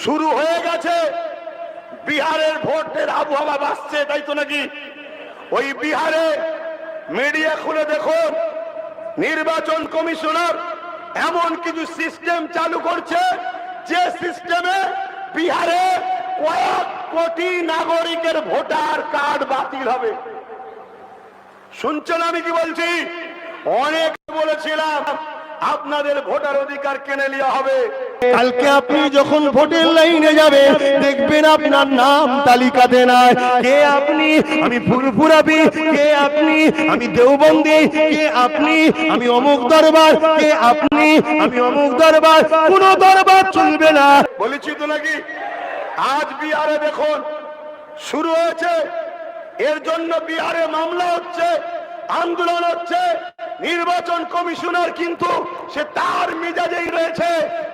শুরু হয়ে গেছে। বিহারের ভোটের আবহাওয়া বাড়ছে, তাই তো নাকি? ওই বিহারে মিডিয়া খুলে দেখুন, নির্বাচন কমিশনার এমন কিছু সিস্টেম চালু করছে যে সিস্টেমে বিহারে কয়েক কোটি নাগরিকের ভোটার কার্ড বাতিল হবে। শুনছেন আমি কি বলছি? অনেক বলেছিলাম আপনাদের ভোটার অধিকার কেড়ে নেওয়া হবে। কালকে আপনি যখন ভোটের লাইনে যাবেন দেখবেন আপনার নাম তালিকাতে নাই। কে আপনি? আমি ফুরফুরাবি। কে আপনি? আমি দেওবন্দি। কে আপনি? আমি অমুক দরবার। কে আপনি? আমি অমুক দরবার। কোন দরবার চলবে না। বলেছি তো নাকি? আজ বিহারে দেখুন শুরু হয়েছে, এর জন্য বিহারে মামলা হচ্ছে, আন্দোলন হচ্ছে। নির্বাচন কমিশনার কিন্তু সে তার মিজাজেই রয়েছে,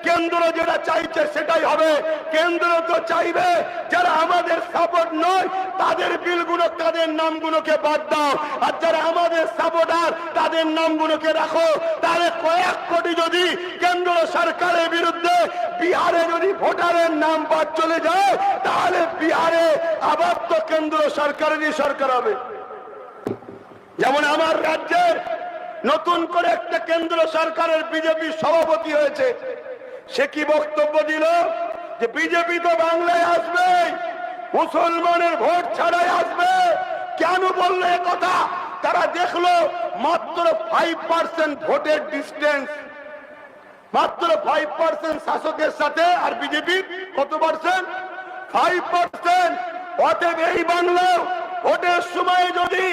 কেন্দ্র যেটা চাইছে সেটাই হবে। কেন্দ্র তো চাইবে যারা আমাদের সাপোর্ট নয় তাদের বিলগুলো, তাদের নামগুলোকে বাদ দাও, আর যারা আমাদের সাপোর্টার তাদের নামগুলোকে রাখো। তাহলে কয়েক কোটি যদি কেন্দ্র সরকারের বিরুদ্ধে বিহারে যদি ভোটারের নাম বাদ চলে যায়, তাহলে বিহারে আবার তো কেন্দ্র সরকারেরই সরকার হবে। যেমন আমার রাজ্যের নতুন করে একটা কেন্দ্র সরকারের বিজেপি সভাপতি হয়েছে, সে কি বক্তব্য দিল যে বিজেপি তো বাংলায় আসবে, মুসলমানের ভোট ছাড়াই আসবে। কেন বললো এ কথা? তারা দেখলো মাত্র 5% ভোটের ডিস্টেন্স, মাত্র 5% শাসকের সাথে, আর বিজেপি কত পার্সেন্ট? 5%। অতএব এই বাংলা ভোটের সময় যদি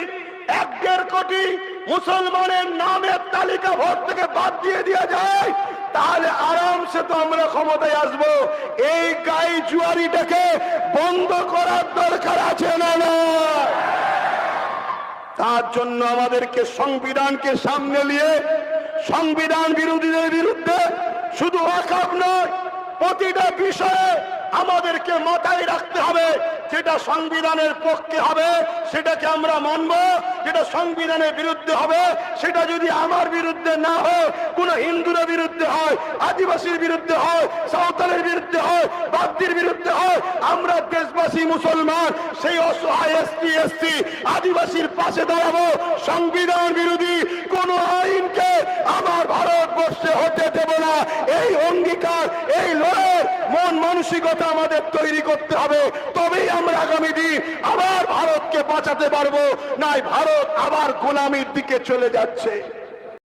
1.5 কোটি মুসলমানের নামের তালিকা ভোট থেকে বাদ দিয়ে দেওয়া যায়, তাহলে আরামসে তো আমরা ক্ষমতায় আসবো। এই গাই জুয়ারিটাকে বন্ধ করার দরকার আছে না? তার জন্য আমাদেরকে সংবিধানকে সামনে নিয়ে সংবিধান বিরোধীদের বিরুদ্ধে শুধু ওয়াকফ নয়, প্রতিটা বিষয়ে আমাদেরকে মাথায় রাখতে হবে। যেটা সংবিধানের পক্ষে হবে সেটাকে আমরা মানব, যেটা সংবিধানের বিরুদ্ধে হবে সেটা যদি আমার বিরুদ্ধে না হয়, কোন হিন্দুর বিরুদ্ধে হয়, আদিবাসীর বিরুদ্ধে হয়, সাঁওতালের বিরুদ্ধে হয়, বাগদির বিরুদ্ধে হয়, আমরা দেশবাসী মুসলমান সেই অসহায় এসটি এসসি আদিবাসীর পাশে দাঁড়াবো। সংবিধান বিরোধী কোন আইনকে আমার ভারতবর্ষে হতে দেব না। এই অঙ্গীকার, এই লড়াই মন মানসিকতা আমাদের তৈরি করতে হবে, তবেই আমরা আগামী দিন আবার ভারতকে বাঁচাতে পারবো। নাই ভারত আবার গোলামির দিকে চলে যাচ্ছে।